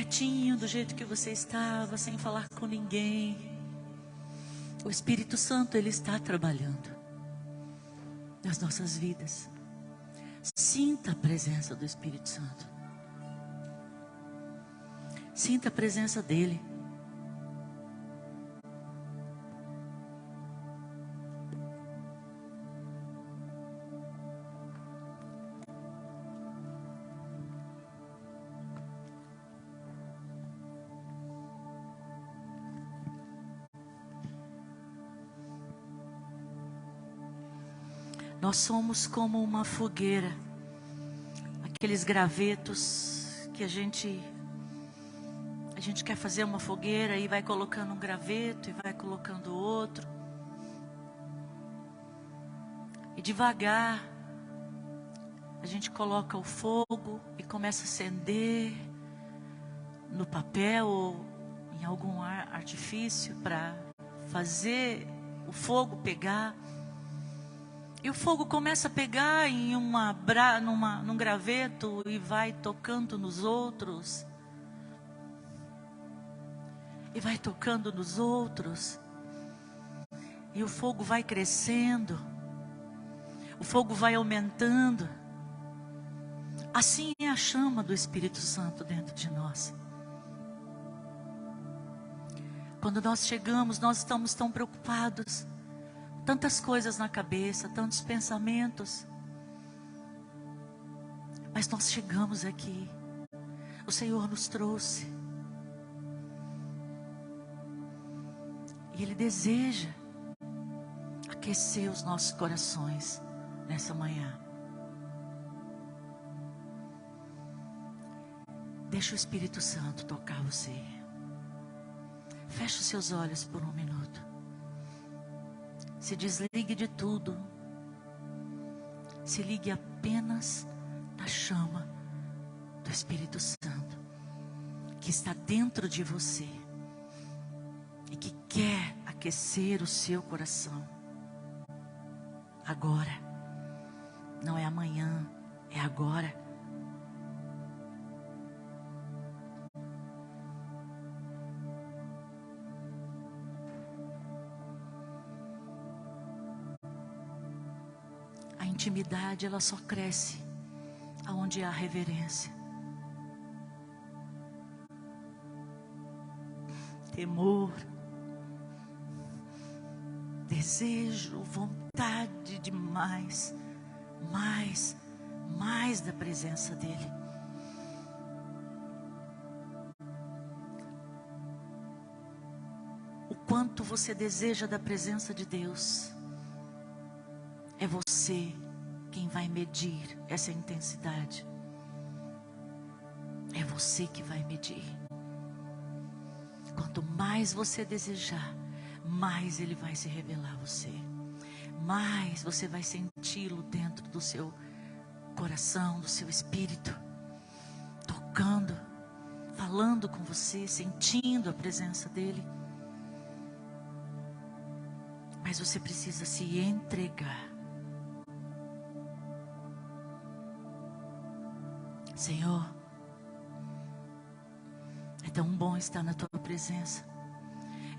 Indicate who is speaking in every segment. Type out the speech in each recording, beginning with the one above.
Speaker 1: quietinho do jeito que você estava, sem falar com ninguém. O Espírito Santo, Ele está trabalhando nas nossas vidas. Sinta a presença do Espírito Santo. Sinta a presença dEle. Nós somos como uma fogueira, aqueles gravetos que a gente quer fazer uma fogueira e vai colocando um graveto e vai colocando outro. E devagar a gente coloca o fogo e começa a acender no papel ou em algum artifício para fazer o fogo pegar. E o fogo começa a pegar em num graveto e vai tocando nos outros. E vai tocando nos outros. E o fogo vai crescendo. O fogo vai aumentando. Assim é a chama do Espírito Santo dentro de nós. Quando nós chegamos, nós estamos tão preocupados. Tantas coisas na cabeça, tantos pensamentos. Mas nós chegamos aqui. O Senhor nos trouxe. E Ele deseja aquecer os nossos corações nessa manhã. Deixa o Espírito Santo tocar você. Feche os seus olhos por um minuto. Se desligue de tudo. Se ligue apenas na chama do Espírito Santo, que está dentro de você e que quer aquecer o seu coração. Agora. Não é amanhã, é agora. A intimidade, ela só cresce aonde há reverência. Temor, desejo, vontade de mais da presença dEle. O quanto você deseja da presença de Deus, é você quem vai medir essa intensidade. É você que vai medir. Quanto mais você desejar, mais Ele vai se revelar a você. Mais você vai senti-lo dentro do seu coração, do seu espírito. Tocando, falando com você, sentindo a presença dEle. Mas você precisa se entregar. Senhor, é tão bom estar na Tua presença.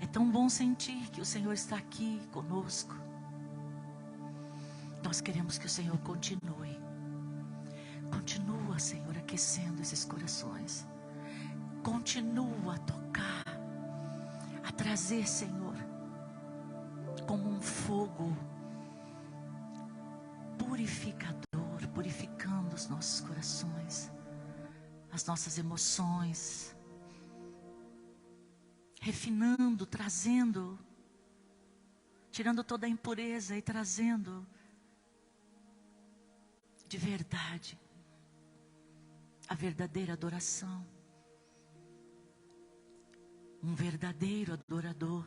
Speaker 1: É tão bom sentir que o Senhor está aqui conosco. Nós queremos que o Senhor continue. Continua, Senhor, aquecendo esses corações. Continua a tocar, a trazer, Senhor, como um fogo purificador, purificando os nossos corações, as nossas emoções, refinando, trazendo, tirando toda a impureza e trazendo de verdade a verdadeira adoração. Um verdadeiro adorador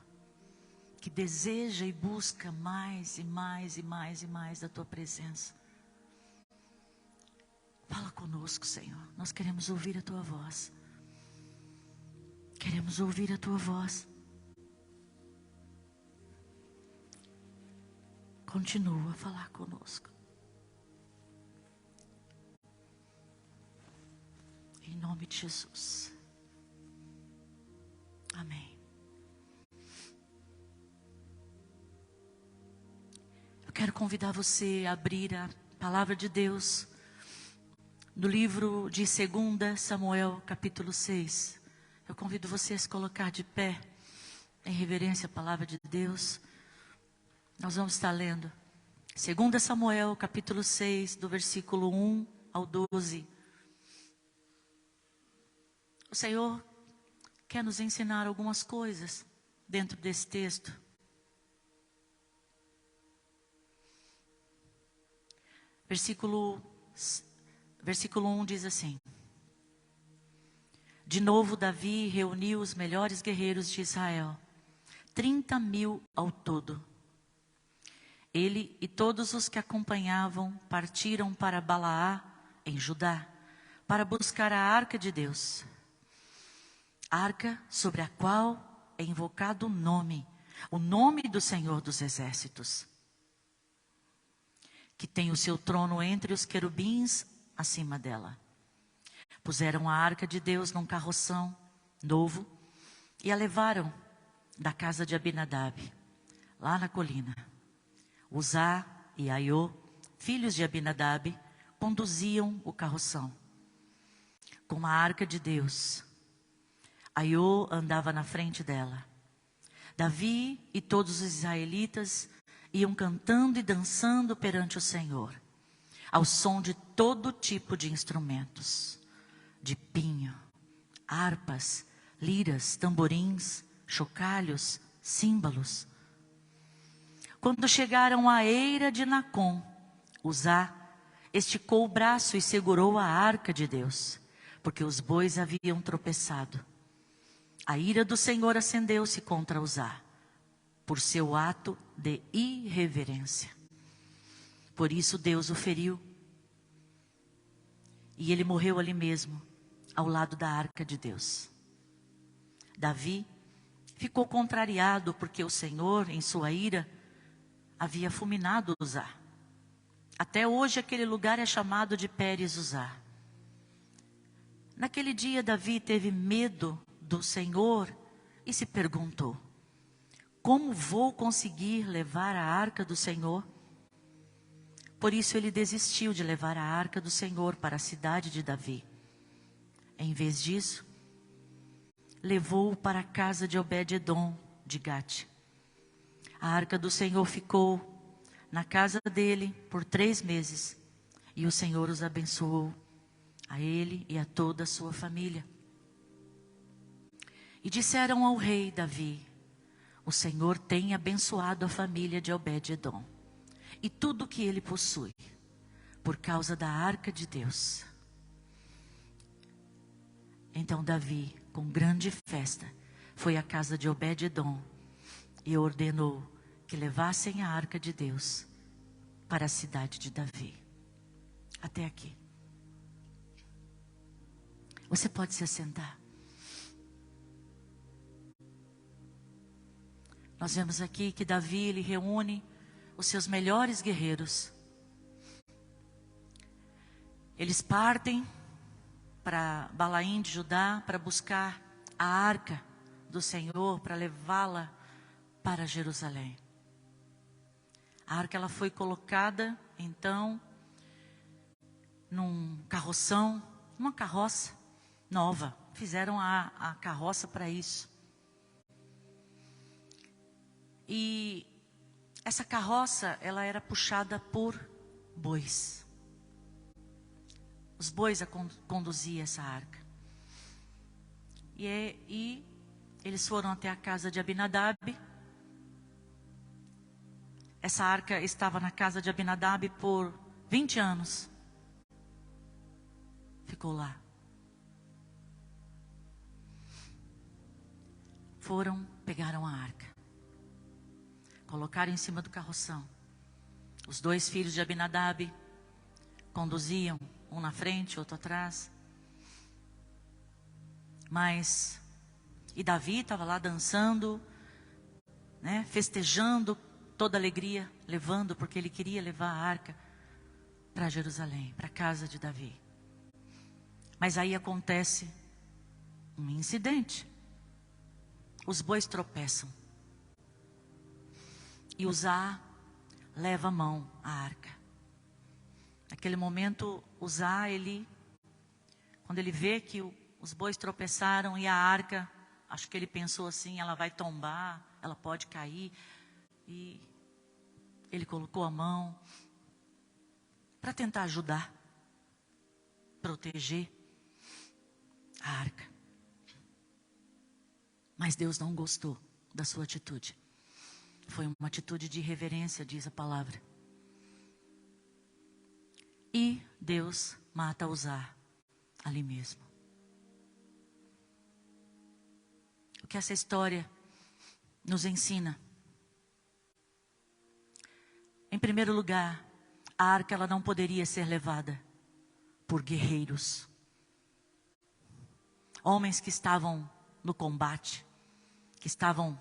Speaker 1: que deseja e busca mais e mais e mais e mais da Tua presença. Fala conosco, Senhor. Nós queremos ouvir a Tua voz. Queremos ouvir a Tua voz. Continua a falar conosco. Em nome de Jesus. Amém. Eu quero convidar você a abrir a palavra de Deus no livro de 2 Samuel, capítulo 6. Eu convido você a se colocar de pé, em reverência à palavra de Deus. Nós vamos estar lendo 2 Samuel, capítulo 6, do versículo 1 ao 12. O Senhor quer nos ensinar algumas coisas dentro desse texto. Versículo 1 diz assim: De novo Davi reuniu os melhores guerreiros de Israel, 30.000 ao todo. Ele e todos os que acompanhavam partiram para Balaá, em Judá, para buscar a arca de Deus. Arca sobre a qual é invocado o nome do Senhor dos Exércitos, que tem o seu trono entre os querubins acima dela. Puseram a arca de Deus num carroção novo e a levaram da casa de Abinadab, lá na colina. Uzá e Aiô, filhos de Abinadab, conduziam o carroção com a arca de Deus. Aiô andava na frente dela. Davi e todos os israelitas iam cantando e dançando perante o Senhor, ao som de todo tipo de instrumentos, de pinho, harpas, liras, tamborins, chocalhos, símbolos. Quando chegaram à eira de Nacon, Uzá esticou o braço e segurou a arca de Deus, porque os bois haviam tropeçado. A ira do Senhor acendeu-se contra Uzá, por seu ato de irreverência. Por isso Deus o feriu, e ele morreu ali mesmo, ao lado da arca de Deus. Davi ficou contrariado, porque o Senhor, em sua ira, havia fulminado Uzá. Até hoje aquele lugar é chamado de Pérez Uzá. Naquele dia Davi teve medo do Senhor e se perguntou: como vou conseguir levar a arca do Senhor? Por isso ele desistiu de levar a arca do Senhor para a cidade de Davi. Em vez disso, levou-o para a casa de Obed-edom de Gate. A arca do Senhor ficou na casa dele por 3 meses, e o Senhor os abençoou, a ele e a toda a sua família. E disseram ao rei Davi: o Senhor tem abençoado a família de Obed-edom e tudo o que ele possui, por causa da arca de Deus. Então Davi, com grande festa, foi à casa de Obed-edom e ordenou que levassem a arca de Deus para a cidade de Davi. Até aqui. Você pode se assentar. Nós vemos aqui que Davi, ele reúne os seus melhores guerreiros. Eles partem para Balaim de Judá para buscar a arca do Senhor, para levá-la para Jerusalém. A arca ela foi colocada então num carroção, uma carroça nova. Fizeram a carroça para isso. E essa carroça, ela era puxada por bois. Os bois conduziam essa arca. E eles foram até a casa de Abinadab. Essa arca estava na casa de Abinadab por 20 anos. Ficou lá. Foram, pegaram a arca. Colocaram em cima do carroção. Os 2 filhos de Abinadab conduziam, um na frente, outro atrás. E Davi estava lá dançando, né, festejando, toda alegria, levando, porque ele queria levar a arca para Jerusalém, para a casa de Davi. Mas aí acontece um incidente. os bois tropeçam. E Uzá leva a mão à arca. Naquele momento, Uzá, quando ele vê que os bois tropeçaram e a arca, acho que ele pensou assim, ela vai tombar, ela pode cair. E ele colocou a mão para tentar ajudar, proteger a arca. Mas Deus não gostou da sua atitude. Foi uma atitude de irreverência, diz a palavra. E Deus mata Uzá ali mesmo. O que essa história nos ensina? Em primeiro lugar, a arca ela não poderia ser levada por guerreiros. Homens que estavam no combate, que estavam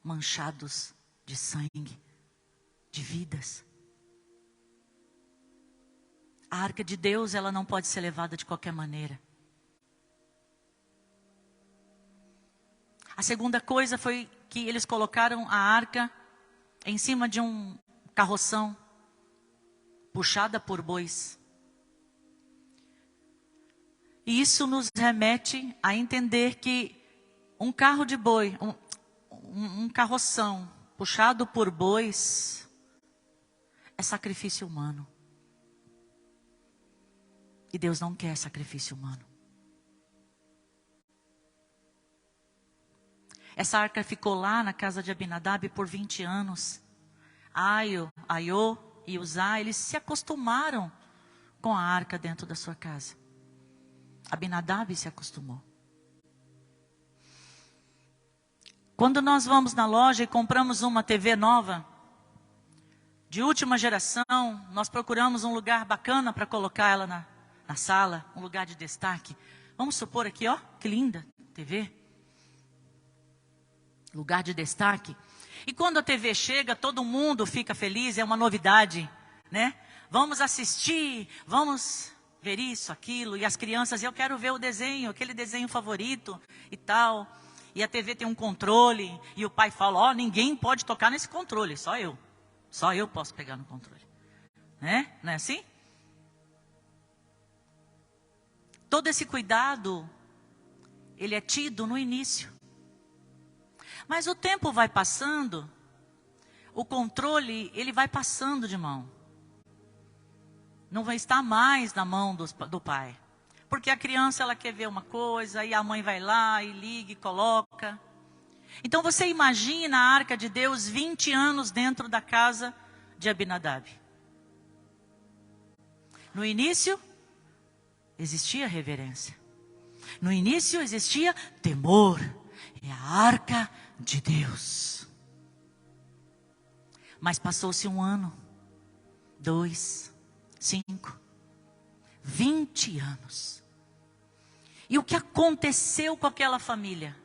Speaker 1: manchados de sangue, de vidas. A arca de Deus, ela não pode ser levada de qualquer maneira. A segunda coisa foi que eles colocaram a arca em cima de um carroção, puxada por bois. E isso nos remete a entender que um carro de boi, um carroção puxado por bois, é sacrifício humano. E Deus não quer sacrifício humano. Essa arca ficou lá na casa de Abinadab por 20 anos. Aiô e Uzá, eles se acostumaram com a arca dentro da sua casa. Abinadab se acostumou. Quando nós vamos na loja e compramos uma TV nova, de última geração, nós procuramos um lugar bacana para colocar ela na sala, um lugar de destaque. Vamos supor aqui, ó, que linda TV. Lugar de destaque. E quando a TV chega, todo mundo fica feliz, é uma novidade, né? Vamos assistir, vamos ver isso, aquilo. E as crianças, eu quero ver o desenho, aquele desenho favorito e tal. E a TV tem um controle, e o pai fala, ó, ninguém pode tocar nesse controle, só eu. Só eu posso pegar no controle. Né? Não é assim? Todo esse cuidado, ele é tido no início. Mas o tempo vai passando, o controle, ele vai passando de mão. Não vai estar mais na mão do pai. Porque a criança, ela quer ver uma coisa, e a mãe vai lá, e liga, e coloca. Então você imagina a arca de Deus 20 anos dentro da casa de Abinadab. No início, existia reverência. No início, existia temor. É a arca de Deus. Mas passou-se 1 ano, 2, 5, 20 anos. E o que aconteceu com aquela família?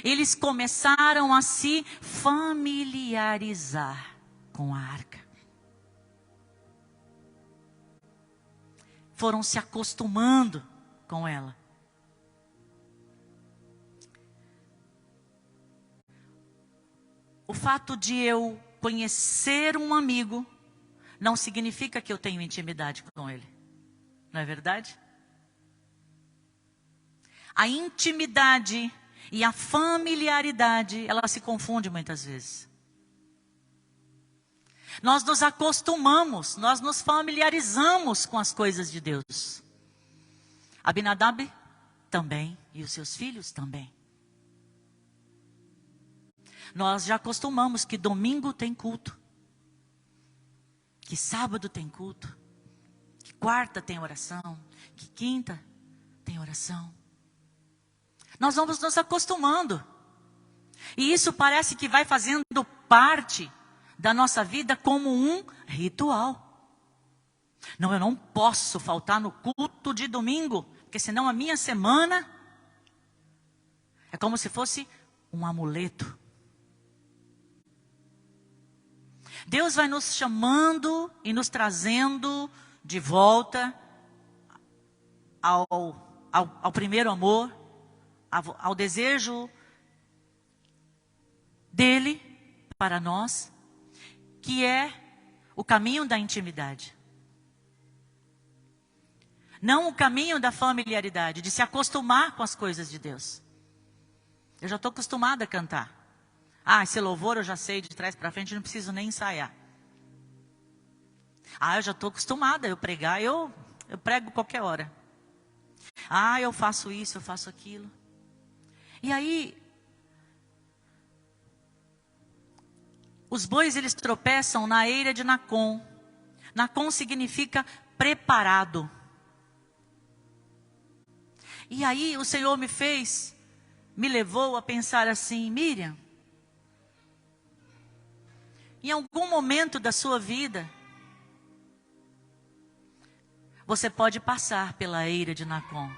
Speaker 1: Eles começaram a se familiarizar com a arca. Foram se acostumando com ela. O fato de eu conhecer um amigo não significa que eu tenho intimidade com ele. Não é verdade? A intimidade e a familiaridade, ela se confunde muitas vezes. Nós nos acostumamos, nós nos familiarizamos com as coisas de Deus. Abinadab também, e os seus filhos também. Nós já acostumamos que domingo tem culto, que sábado tem culto, que quarta tem oração, que quinta tem oração. Nós vamos nos acostumando. E isso parece que vai fazendo parte da nossa vida como um ritual. Não, eu não posso faltar no culto de domingo, porque senão a minha semana é como se fosse um amuleto. Deus vai nos chamando e nos trazendo de volta ao primeiro amor, ao desejo dele para nós, que é o caminho da intimidade. Não o caminho da familiaridade, de se acostumar com as coisas de Deus. Eu já estou acostumada a cantar. Esse louvor eu já sei de trás para frente, não preciso nem ensaiar. Eu já estou acostumada a pregar, eu prego qualquer hora. Eu faço isso, eu faço aquilo. E aí, os bois eles tropeçam na eira de Nacon. Nacon significa preparado. E aí o Senhor me levou a pensar assim: Miriam, em algum momento da sua vida, você pode passar pela eira de Nacon.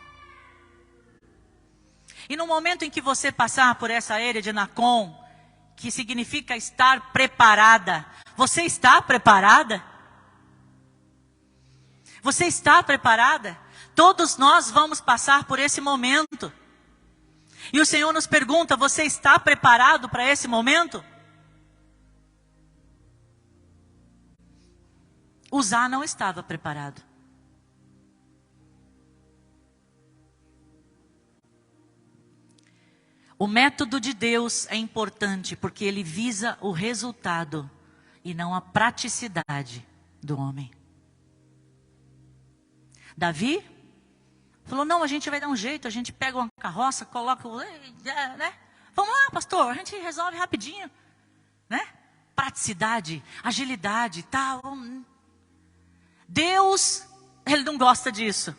Speaker 1: E no momento em que você passar por essa eira de Nacon, que significa estar preparada, você está preparada? Você está preparada? Todos nós vamos passar por esse momento. E o Senhor nos pergunta: você está preparado para esse momento? Uzá não estava preparado. O método de Deus é importante porque ele visa o resultado e não a praticidade do homem. Davi falou: não, a gente vai dar um jeito, a gente pega uma carroça, coloca, né? Vamos lá, pastor, a gente resolve rapidinho, né? Praticidade, agilidade, tal. Deus, ele não gosta disso.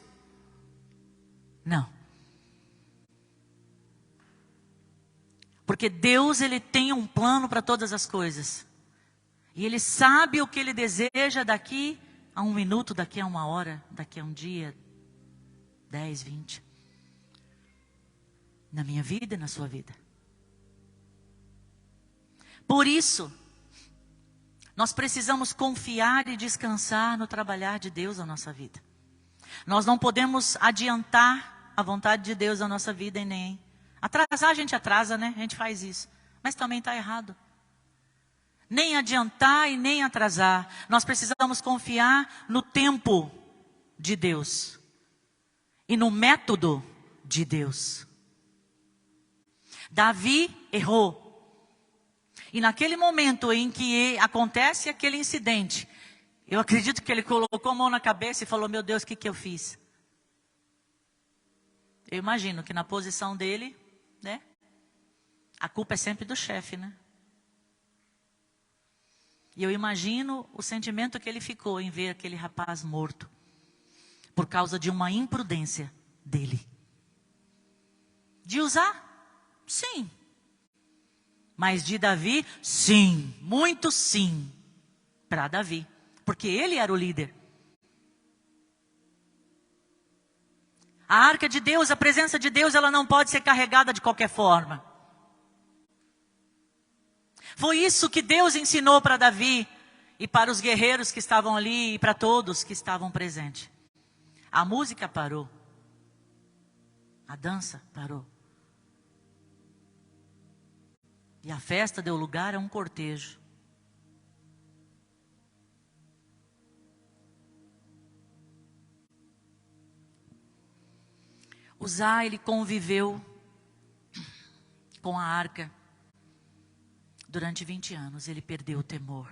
Speaker 1: Não. Porque Deus, ele tem um plano para todas as coisas. E ele sabe o que ele deseja daqui a 1 minuto, daqui a 1 hora, daqui a um dia, 10, 20. Na minha vida e na sua vida. Por isso, nós precisamos confiar e descansar no trabalhar de Deus na nossa vida. Nós não podemos adiantar a vontade de Deus na nossa vida e nem atrasar. A gente atrasa, né? A gente faz isso. Mas também está errado. Nem adiantar e nem atrasar. Nós precisamos confiar no tempo de Deus. E no método de Deus. Davi errou. E naquele momento em que acontece aquele incidente, eu acredito que ele colocou a mão na cabeça e falou: meu Deus, o que eu fiz? Eu imagino que na posição dele, né? A culpa é sempre do chefe, né? E eu imagino o sentimento que ele ficou em ver aquele rapaz morto. Por causa de uma imprudência dele. De Uzá? Sim. Mas de Davi? Sim. Muito sim. Para Davi. Porque ele era o líder. A arca de Deus, a presença de Deus, ela não pode ser carregada de qualquer forma. Foi isso que Deus ensinou para Davi e para os guerreiros que estavam ali e para todos que estavam presentes. A música parou. A dança parou. E a festa deu lugar a um cortejo. Uzá, ele conviveu com a arca durante 20 anos. Ele perdeu o temor.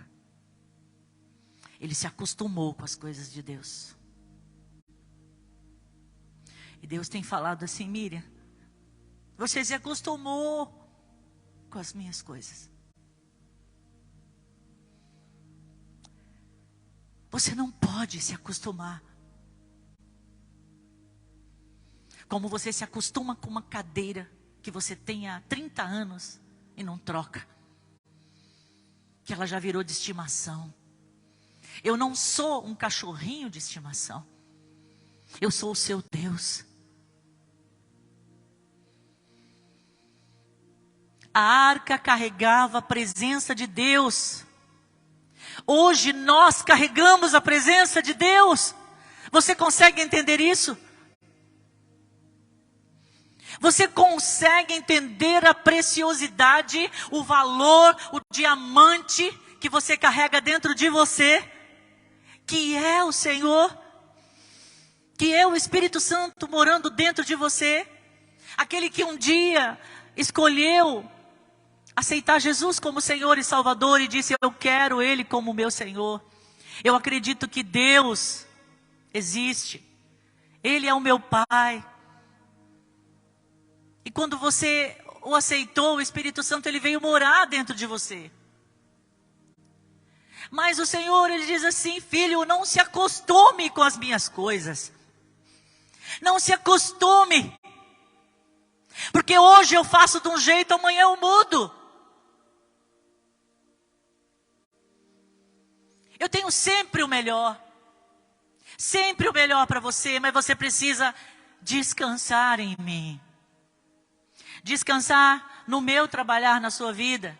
Speaker 1: Ele se acostumou com as coisas de Deus. E Deus tem falado assim: Miriam, você se acostumou com as minhas coisas. Você não pode se acostumar. Como você se acostuma com uma cadeira que você tem há 30 anos e não troca. Que ela já virou de estimação. Eu não sou um cachorrinho de estimação. Eu sou o seu Deus. A arca carregava a presença de Deus. Hoje nós carregamos a presença de Deus. Você consegue entender isso? Você consegue entender a preciosidade, o valor, o diamante que você carrega dentro de você? Que é o Senhor? Que é o Espírito Santo morando dentro de você? Aquele que um dia escolheu aceitar Jesus como Senhor e Salvador e disse: eu quero Ele como meu Senhor. Eu acredito que Deus existe. Ele é o meu Pai. E quando você o aceitou, o Espírito Santo, ele veio morar dentro de você. Mas o Senhor, ele diz assim: filho, não se acostume com as minhas coisas. Não se acostume. Porque hoje eu faço de um jeito, amanhã eu mudo. Eu tenho sempre o melhor. Sempre o melhor para você, mas você precisa descansar em mim. Descansar no meu trabalhar na sua vida.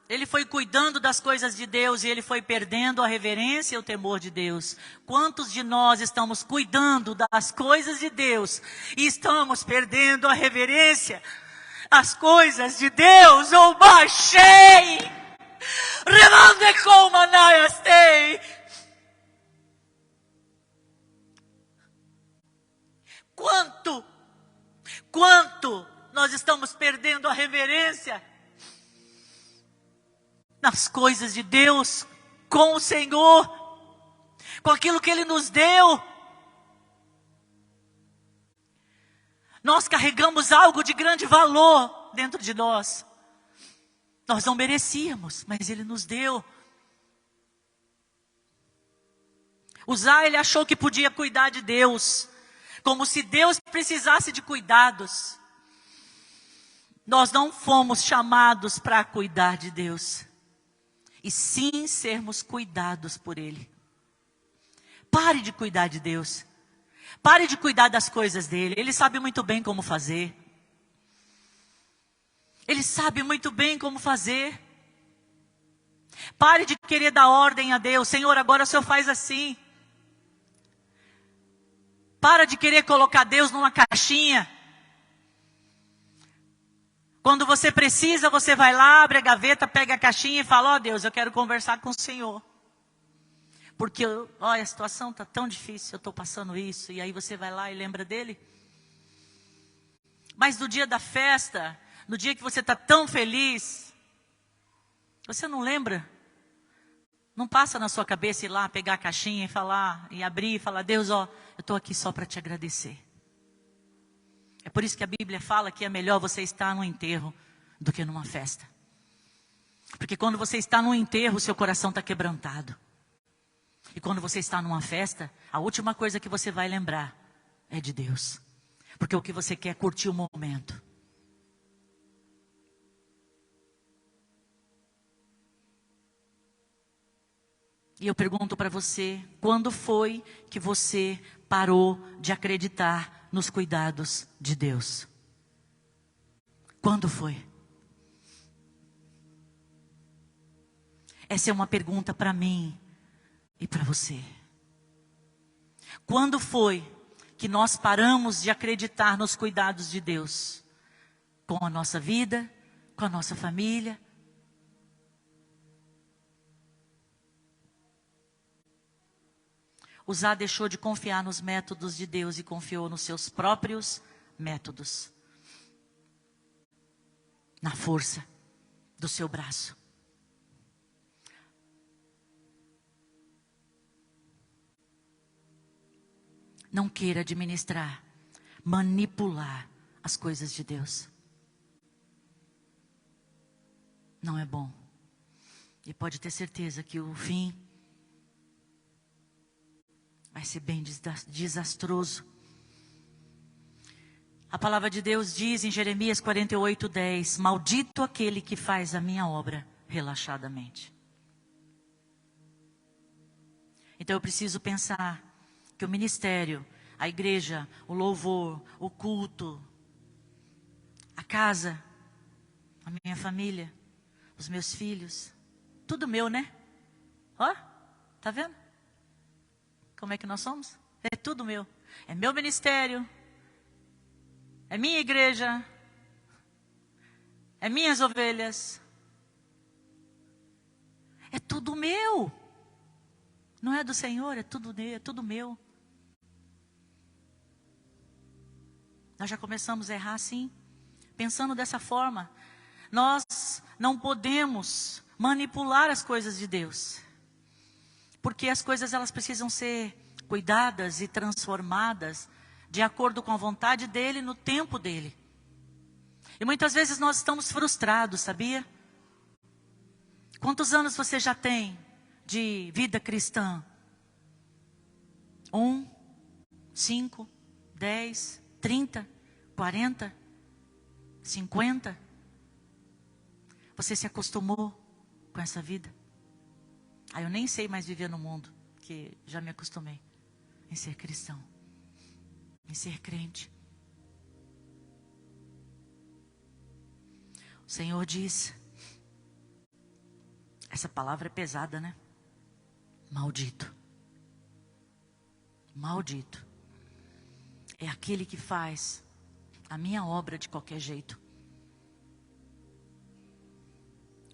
Speaker 1: Ele foi cuidando das coisas de Deus e ele foi perdendo a reverência e o temor de Deus. Quantos de nós estamos cuidando das coisas de Deus e estamos perdendo a reverência? As coisas de Deus, ou baixei, remande como anaiastei. Quanto nós estamos perdendo a reverência nas coisas de Deus, com o Senhor, com aquilo que Ele nos deu. Nós carregamos algo de grande valor dentro de nós. Nós não merecíamos, mas Ele nos deu. Ele achou que podia cuidar de Deus, como se Deus precisasse de cuidados. Nós não fomos chamados para cuidar de Deus, e sim sermos cuidados por Ele. Pare de cuidar de Deus. Pare de cuidar das coisas dEle. Ele sabe muito bem como fazer. Ele sabe muito bem como fazer. Pare de querer dar ordem a Deus. Senhor, agora o Senhor faz assim. Para de querer colocar Deus numa caixinha. Quando você precisa, você vai lá, abre a gaveta, pega a caixinha e fala: ó Deus, eu quero conversar com o Senhor. Porque, a situação está tão difícil, eu estou passando isso. E aí você vai lá e lembra dele. Mas no dia da festa, no dia que você está tão feliz, você não lembra? Não passa na sua cabeça ir lá, pegar a caixinha e falar, e abrir e falar: Deus, eu estou aqui só para te agradecer. É por isso que a Bíblia fala que é melhor você estar num enterro do que numa festa. Porque quando você está num enterro, seu coração está quebrantado. E quando você está numa festa, a última coisa que você vai lembrar é de Deus. Porque o que você quer é curtir o momento. E eu pergunto para você: quando foi que você parou de acreditar nos cuidados de Deus? Quando foi? Essa é uma pergunta para mim e para você. Quando foi que nós paramos de acreditar nos cuidados de Deus? Com a nossa vida, com a nossa família. Deixou de confiar nos métodos de Deus e confiou nos seus próprios métodos. Na força do seu braço. Não queira administrar, manipular as coisas de Deus. Não é bom. E pode ter certeza que o fim vai ser bem desastroso. A palavra de Deus diz em Jeremias 48:10: maldito aquele que faz a minha obra relaxadamente. Então eu preciso pensar que o ministério, a igreja, o louvor, o culto, a casa, a minha família, os meus filhos, tudo meu, né? Ó, tá vendo? Como é que nós somos? É tudo meu. é meu ministério, é minha igreja, é minhas ovelhas. É tudo meu. Não é do Senhor, é tudo meu. Nós já começamos a errar assim, pensando dessa forma. Nós não podemos manipular as coisas de Deus. Porque as coisas elas precisam ser cuidadas e transformadas de acordo com a vontade dEle, no tempo dEle. E muitas vezes nós estamos frustrados, sabia? Quantos anos você já tem de vida cristã? 1, 5, 10, 30, 40, 50? Você se acostumou com essa vida? Eu nem sei mais viver no mundo, que já me acostumei em ser cristão, em ser crente. O Senhor diz, essa palavra é pesada, né? Maldito. Maldito é aquele que faz a minha obra de qualquer jeito,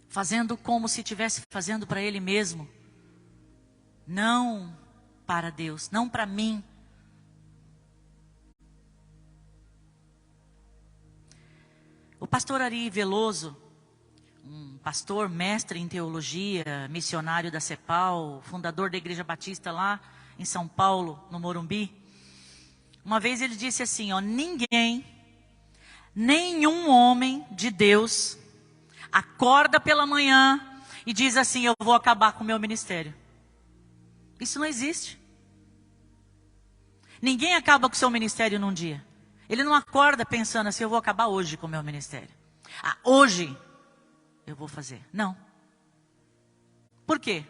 Speaker 1: fazendo como se estivesse fazendo para ele mesmo, não para Deus, não para mim. O pastor Ari Veloso, um pastor mestre em teologia, missionário da CEPAL, fundador da Igreja Batista lá em São Paulo, no Morumbi, uma vez ele disse assim, nenhum homem de Deus acorda pela manhã e diz assim, eu vou acabar com o meu ministério. Isso não existe. Ninguém acaba com o seu ministério num dia. Ele não acorda pensando assim, eu vou acabar hoje com o meu ministério. Hoje eu vou fazer. Não. Por quê?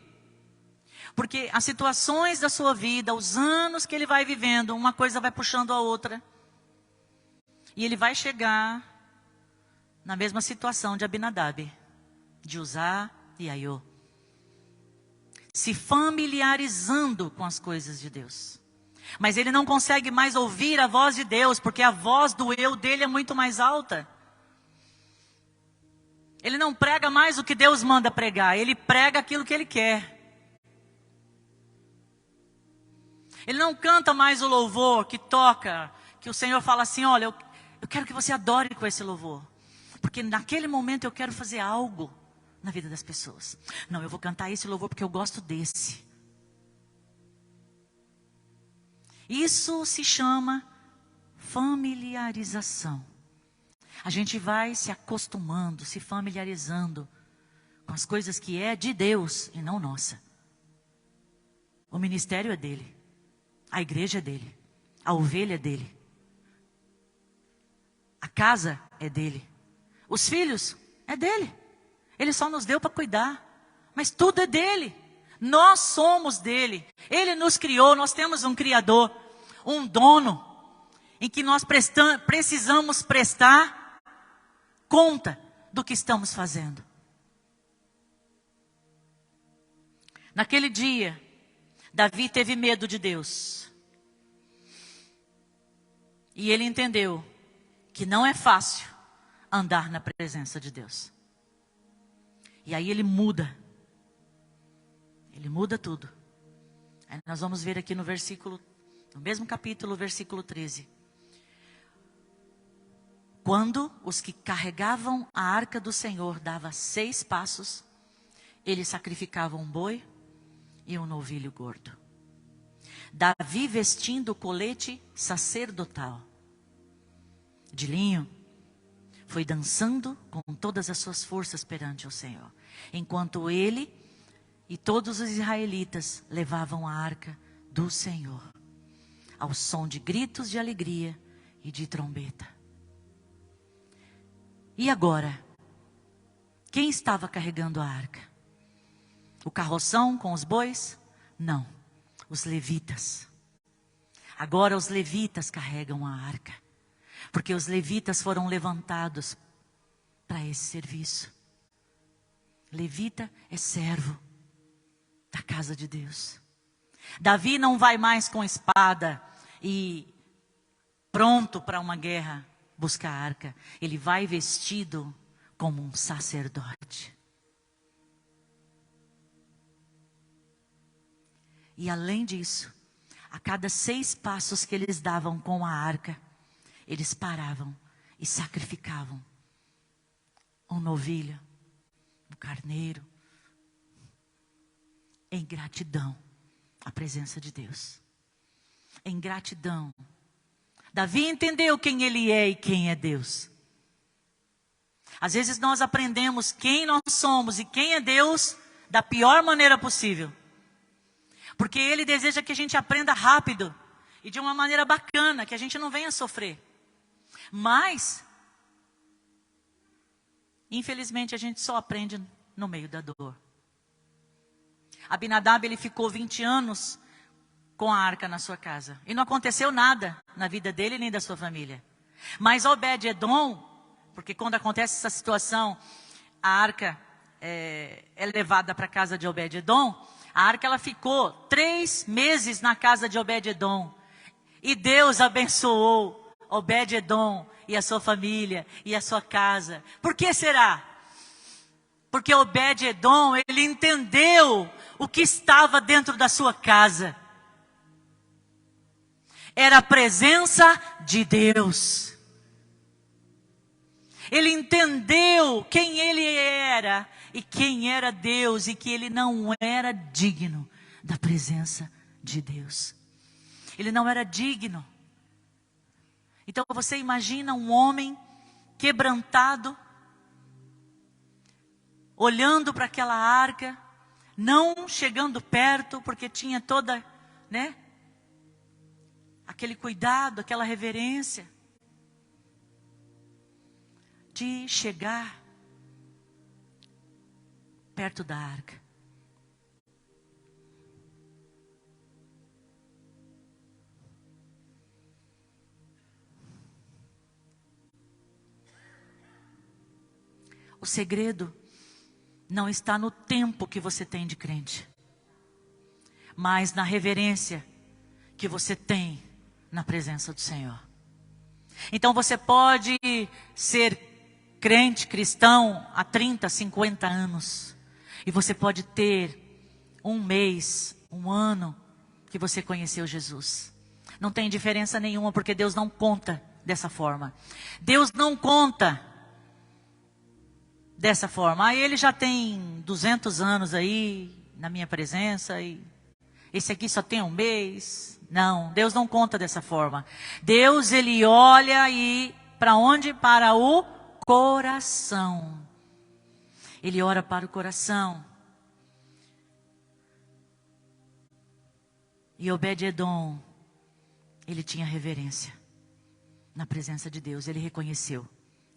Speaker 1: Porque as situações da sua vida, os anos que ele vai vivendo, uma coisa vai puxando a outra. E ele vai chegar na mesma situação de Abinadab, de Uzá e Aiô. Se familiarizando com as coisas de Deus. Mas ele não consegue mais ouvir a voz de Deus, porque a voz do eu dele é muito mais alta. Ele não prega mais o que Deus manda pregar, ele prega aquilo que ele quer. Ele não canta mais o louvor que toca, que o Senhor fala assim, olha, eu quero que você adore com esse louvor. Porque naquele momento eu quero fazer algo na vida das pessoas. Não, eu vou cantar esse louvor porque eu gosto desse. Isso se chama familiarização. A gente vai se acostumando, se familiarizando com as coisas que é de Deus e não nossa. O ministério é dele. A igreja é dele. A ovelha é dele. A casa é dele. Os filhos é dele. Ele só nos deu para cuidar. Mas tudo é dele. Nós somos dele. Ele nos criou. Nós temos um criador. Um dono. Em que nós precisamos prestar conta do que estamos fazendo. Naquele dia, Davi teve medo de Deus. E ele entendeu que não é fácil andar na presença de Deus. E aí ele muda. Ele muda tudo. Aí nós vamos ver aqui no mesmo capítulo, versículo 13. Quando os que carregavam a arca do Senhor davam 6 passos, eles sacrificavam um boi e um novilho gordo. Davi vestindo o colete sacerdotal de linho, foi dançando com todas as suas forças perante o Senhor, enquanto ele e todos os israelitas levavam a arca do Senhor, ao som de gritos de alegria e de trombeta. E agora, quem estava carregando a arca? O carroção com os bois? Não, os levitas. Agora os levitas carregam a arca, porque os levitas foram levantados para esse serviço. Levita é servo da casa de Deus. Davi não vai mais com espada e pronto para uma guerra buscar a arca. Ele vai vestido como um sacerdote. E além disso, a cada 6 passos que eles davam com a arca, eles paravam e sacrificavam um novilho, um carneiro, em gratidão à presença de Deus. Em gratidão. Davi entendeu quem ele é e quem é Deus. Às vezes nós aprendemos quem nós somos e quem é Deus da pior maneira possível. Porque Ele deseja que a gente aprenda rápido e de uma maneira bacana, que a gente não venha sofrer. Mas, infelizmente, a gente só aprende no meio da dor. Abinadab, ele ficou 20 anos com a arca na sua casa. E não aconteceu nada na vida dele nem da sua família. Mas Obed-Edom, porque quando acontece essa situação, a arca é levada para a casa de Obed-Edom. A arca ela ficou 3 meses na casa de Obed-Edom. E Deus abençoou Obed-Edom e a sua família e a sua casa. Por que será? Porque Obed-Edom, ele entendeu o que estava dentro da sua casa. Era a presença de Deus. Ele entendeu quem ele era e quem era Deus e que ele não era digno da presença de Deus. Ele não era digno. Então você imagina um homem quebrantado, olhando para aquela arca, não chegando perto, porque tinha toda, aquele cuidado, aquela reverência de chegar perto da arca. O segredo não está no tempo que você tem de crente, mas na reverência que você tem na presença do Senhor. Então você pode ser crente, cristão, há 30, 50 anos. E você pode ter 1 mês, 1 ano que você conheceu Jesus. Não tem diferença nenhuma, porque Deus não conta dessa forma. Deus não conta dessa forma. Ele já tem 200 anos aí na minha presença e esse aqui só tem 1 mês. Não, Deus não conta dessa forma. Deus, ele olha e para onde? Para o coração. Ele ora para o coração. E Obed-Edom, ele tinha reverência na presença de Deus. Ele reconheceu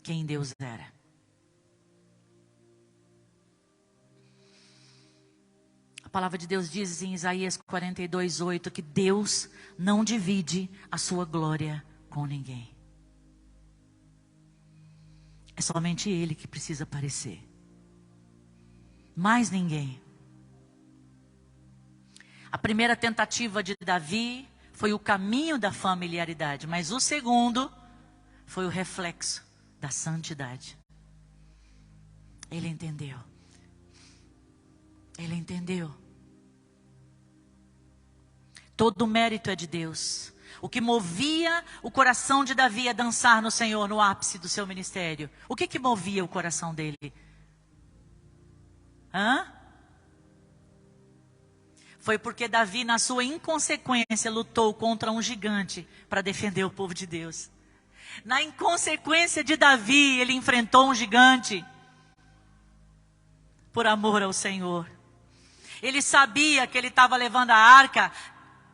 Speaker 1: quem Deus era. A palavra de Deus diz em Isaías 42:8 que Deus não divide a sua glória com ninguém. É somente Ele que precisa aparecer. Mais ninguém. A primeira tentativa de Davi foi o caminho da familiaridade, mas o segundo foi o reflexo da santidade. Ele entendeu. Ele entendeu. Todo o mérito é de Deus. O que movia o coração de Davi a dançar no Senhor no ápice do seu ministério. O que movia o coração dele? Foi porque Davi, na sua inconsequência, lutou contra um gigante para defender o povo de Deus. Na inconsequência de Davi, ele enfrentou um gigante por amor ao Senhor. Ele sabia que ele estava levando a arca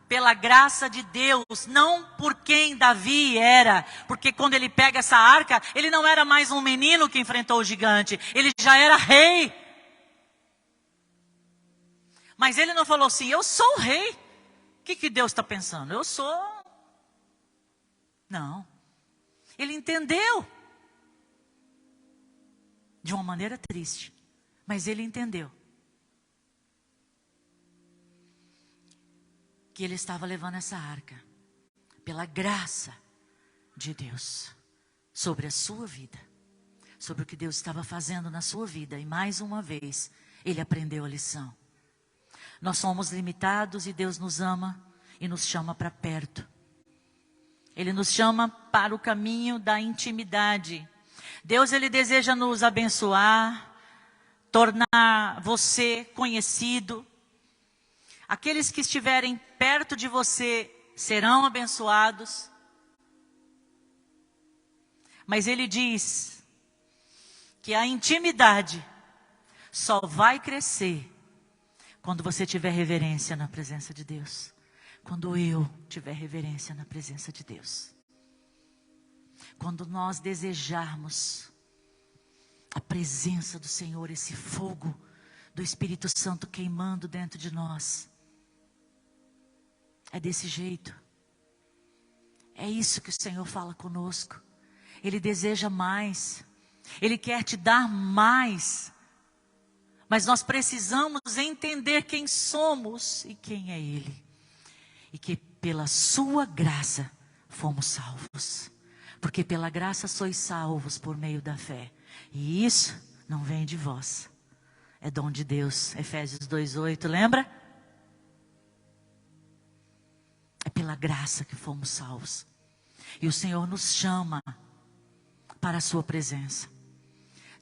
Speaker 1: pela graça de Deus, não por quem Davi era. Porque quando ele pega essa arca, ele não era mais um menino que enfrentou o gigante. Ele já era rei. Mas ele não falou assim, eu sou o rei. O que Deus está pensando? Eu sou. Não. Ele entendeu. De uma maneira triste. Mas ele entendeu. Que ele estava levando essa arca pela graça de Deus sobre a sua vida, sobre o que Deus estava fazendo na sua vida. E mais uma vez, ele aprendeu a lição. Nós somos limitados e Deus nos ama e nos chama para perto. Ele nos chama para o caminho da intimidade. Deus, ele deseja nos abençoar, tornar você conhecido. Aqueles que estiverem perto de você serão abençoados. Mas ele diz que a intimidade só vai crescer quando você tiver reverência na presença de Deus. Quando eu tiver reverência na presença de Deus. Quando nós desejarmos a presença do Senhor, esse fogo do Espírito Santo queimando dentro de nós. É desse jeito. É isso que o Senhor fala conosco. Ele deseja mais. Ele quer te dar mais. Mas nós precisamos entender quem somos e quem é Ele. E que pela sua graça fomos salvos. Porque pela graça sois salvos por meio da fé. E isso não vem de vós. É dom de Deus. Efésios 2:8, lembra? É pela graça que fomos salvos. E o Senhor nos chama para a sua presença.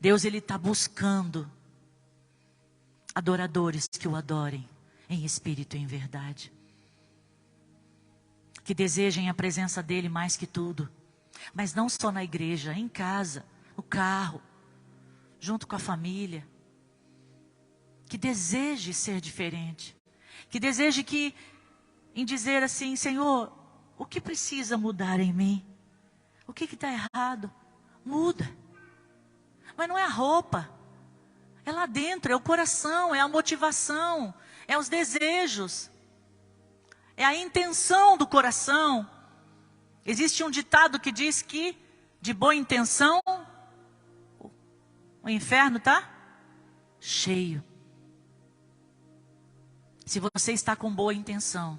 Speaker 1: Deus, ele está buscando adoradores que o adorem em espírito e em verdade. Que desejem a presença dele mais que tudo. Mas não só na igreja, em casa, no carro, junto com a família. Que deseje ser diferente. Que deseje em dizer assim, Senhor, o que precisa mudar em mim? O que está errado? Muda. Mas não é a roupa. É lá dentro, é o coração, é a motivação, é os desejos. É a intenção do coração. Existe um ditado que diz que de boa intenção o inferno está cheio. Se você está com boa intenção,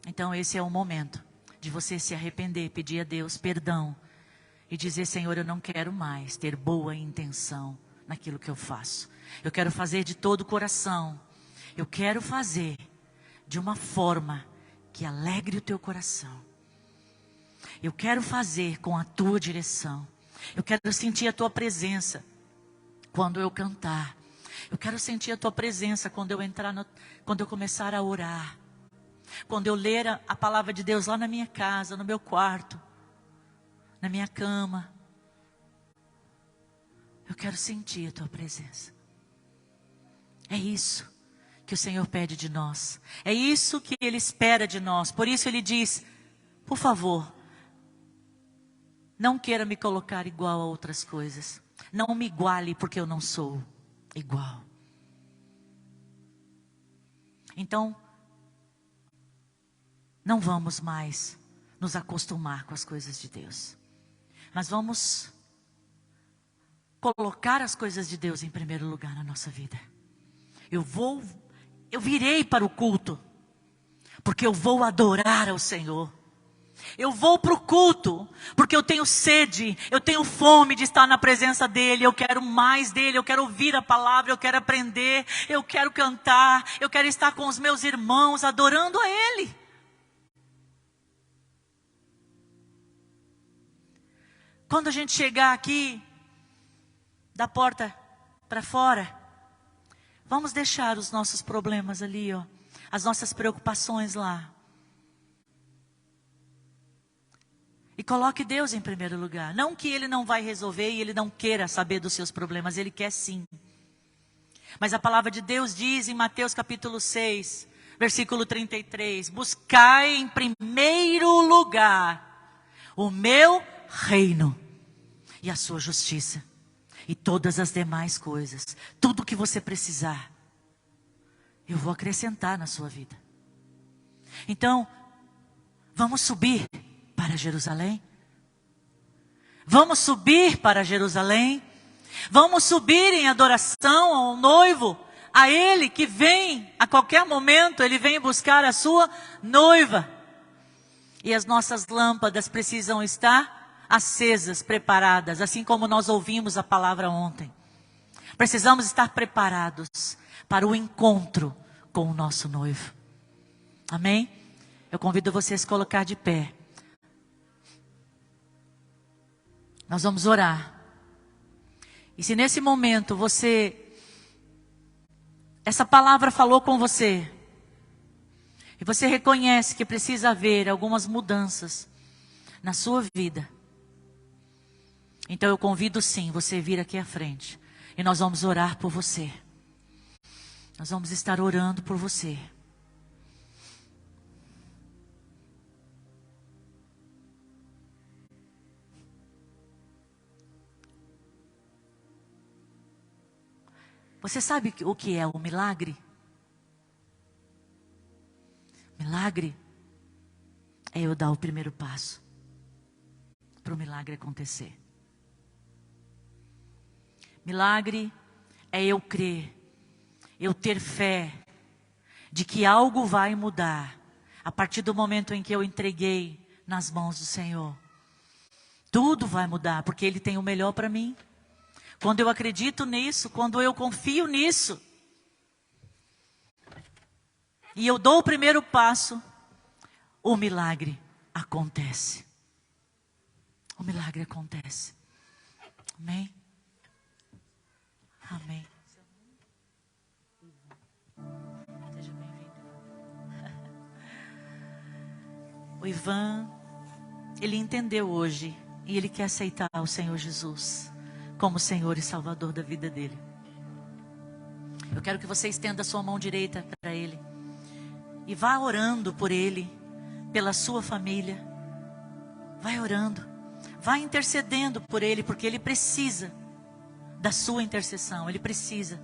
Speaker 1: então esse é o momento de você se arrepender, pedir a Deus perdão e dizer, Senhor, eu não quero mais ter boa intenção naquilo que eu faço. Eu quero fazer de todo o coração. Eu quero fazer de uma forma que alegre o teu coração. Eu quero fazer com a tua direção. Eu quero sentir a tua presença quando eu cantar. Eu quero sentir a tua presença quando eu quando eu começar a orar. Quando eu ler a palavra de Deus lá na minha casa, no meu quarto, na minha cama. Eu quero sentir a tua presença. É isso que o Senhor pede de nós. É isso que Ele espera de nós. Por isso Ele diz, por favor, não queira me colocar igual a outras coisas. Não me iguale porque eu não sou igual. Então, não vamos mais nos acostumar com as coisas de Deus. Mas vamos colocar as coisas de Deus em primeiro lugar na nossa vida. Eu virei para o culto, porque eu vou adorar ao Senhor. Eu vou para o culto, porque eu tenho sede, eu tenho fome de estar na presença dEle, eu quero mais dEle, eu quero ouvir a palavra, eu quero aprender, eu quero cantar, eu quero estar com os meus irmãos adorando a Ele. Quando a gente chegar aqui, da porta para fora, vamos deixar os nossos problemas ali, ó, as nossas preocupações lá. E coloque Deus em primeiro lugar. Não que Ele não vai resolver e Ele não queira saber dos seus problemas. Ele quer sim. Mas a palavra de Deus diz em Mateus capítulo 6, versículo 33. Buscai em primeiro lugar o meu reino e a sua justiça. E todas as demais coisas. Tudo que você precisar. Eu vou acrescentar na sua vida. Então, vamos subir para Jerusalém. Vamos subir para Jerusalém. Vamos subir em adoração ao noivo, a Ele que vem, a qualquer momento, Ele vem buscar a sua noiva. E as nossas lâmpadas precisam estar acesas, preparadas, assim como nós ouvimos a palavra ontem. Precisamos estar preparados para o encontro com o nosso noivo. Amém? Eu convido você a se colocar de pé. Nós vamos orar. E se nesse momento essa palavra falou com você, e você reconhece que precisa haver algumas mudanças na sua vida, então eu convido sim você vir aqui à frente. E nós vamos orar por você. Nós vamos estar orando por você. Você sabe o que é o milagre? Milagre é eu dar o primeiro passo para o milagre acontecer. Milagre é eu crer, eu ter fé de que algo vai mudar a partir do momento em que eu entreguei nas mãos do Senhor. Tudo vai mudar, porque Ele tem o melhor para mim. Quando eu acredito nisso, quando eu confio nisso, e eu dou o primeiro passo, o milagre acontece. O milagre acontece. Amém? Amém. Seja bem-vindo. O Ivan, ele entendeu hoje e ele quer aceitar o Senhor Jesus como Senhor e Salvador da vida dele. Eu quero que você estenda a sua mão direita para ele e vá orando por ele, pela sua família. Vai orando, vai intercedendo por ele, porque ele precisa da sua intercessão, ele precisa.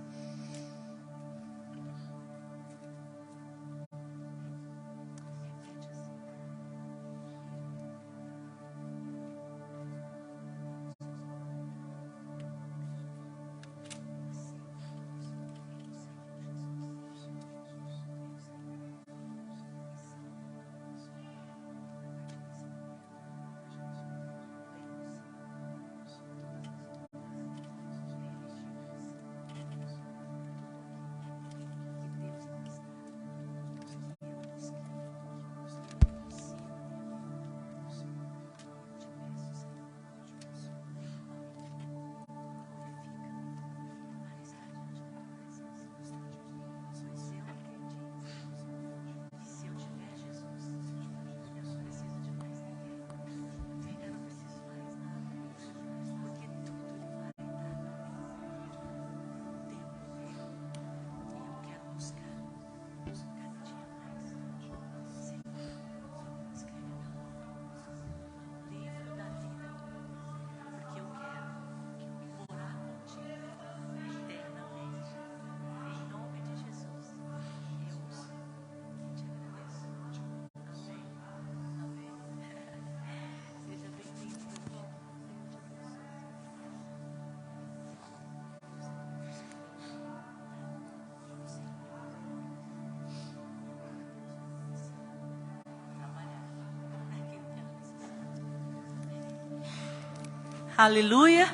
Speaker 1: Aleluia,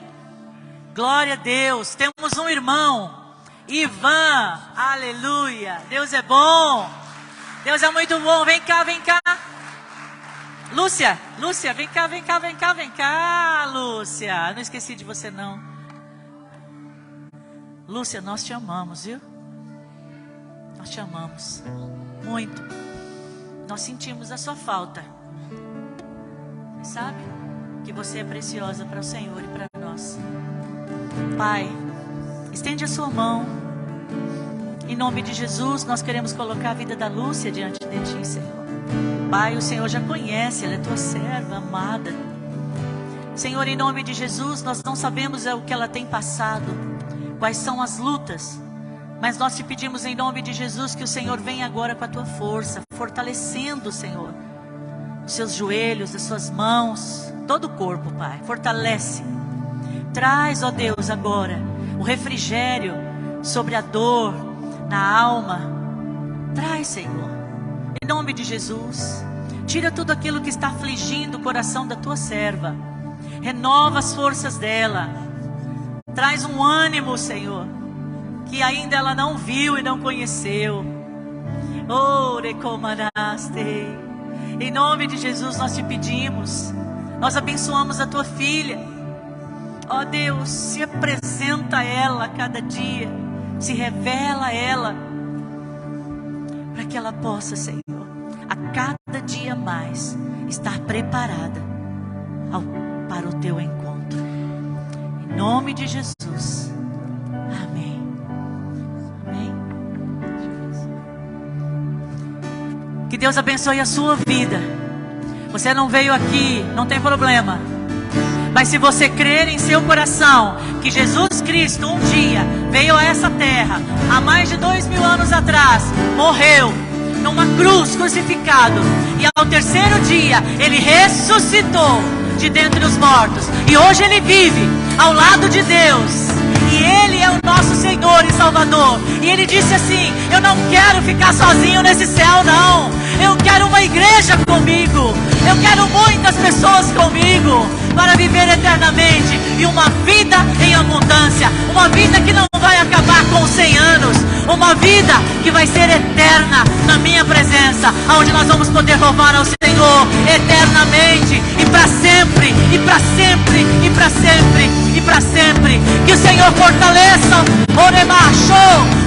Speaker 1: glória a Deus. Temos um irmão, Ivan, aleluia. Deus é bom, Deus é muito bom. Vem cá, vem cá. Lúcia, vem cá, vem cá, vem cá, vem cá, Lúcia. Não esqueci de você não. Lúcia, nós te amamos, viu? Nós te amamos muito. Nós sentimos a sua falta. Você sabe que você é preciosa para o Senhor e para nós. Pai, estende a sua mão. Em nome de Jesus, nós queremos colocar a vida da Lúcia diante de Ti, Senhor. Pai, o Senhor já conhece, ela é Tua serva amada. Senhor, em nome de Jesus, nós não sabemos o que ela tem passado, quais são as lutas, mas nós te pedimos em nome de Jesus que o Senhor venha agora com a Tua força, fortalecendo, Senhor, os seus joelhos, as suas mãos, todo o corpo, Pai, fortalece. Traz, ó Deus, agora o refrigério sobre a dor na alma. Traz, Senhor, em nome de Jesus. Tira tudo aquilo que está afligindo o coração da tua serva. Renova as forças dela. Traz um ânimo, Senhor, que ainda ela não viu e não conheceu. Oh, recomanaste. Em nome de Jesus nós te pedimos. Nós abençoamos a tua filha. Ó Deus, se apresenta a ela a cada dia. Se revela a ela. Para que ela possa, Senhor, a cada dia mais estar preparada para o teu encontro. Em nome de Jesus. Amém. Amém. Que Deus abençoe a sua vida. Você não veio aqui, não tem problema. Mas se você crer em seu coração que Jesus Cristo um dia veio a essa terra, há mais de 2000 anos atrás, morreu numa cruz crucificado, e ao terceiro dia Ele ressuscitou de dentre os mortos, e hoje Ele vive ao lado de Deus, e Ele é o nosso Senhor e Salvador. E Ele disse assim: eu não quero ficar sozinho nesse céu, não. Eu quero uma igreja comigo. Eu quero muitas pessoas comigo para viver eternamente e uma vida em abundância, uma vida que não vai acabar com 100 anos, uma vida que vai ser eterna na minha presença, onde nós vamos poder louvar ao Senhor eternamente e para sempre, e para sempre, e para sempre, e para sempre. Que o Senhor fortaleça,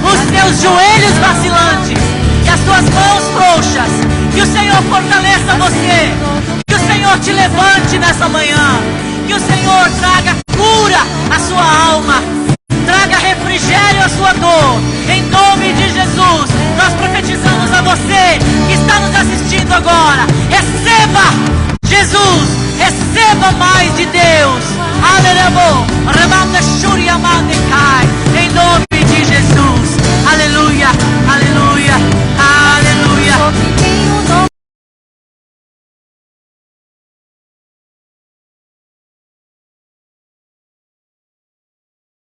Speaker 1: os teus joelhos vacilantes e as tuas mãos frouxas. Que o Senhor fortaleça você. Que o Senhor te levante nessa manhã. Que o Senhor traga cura à sua alma, traga refrigério à sua dor. Em nome de Jesus, nós profetizamos a você que está nos assistindo agora. Receba Jesus, receba mais de Deus. Aleluia.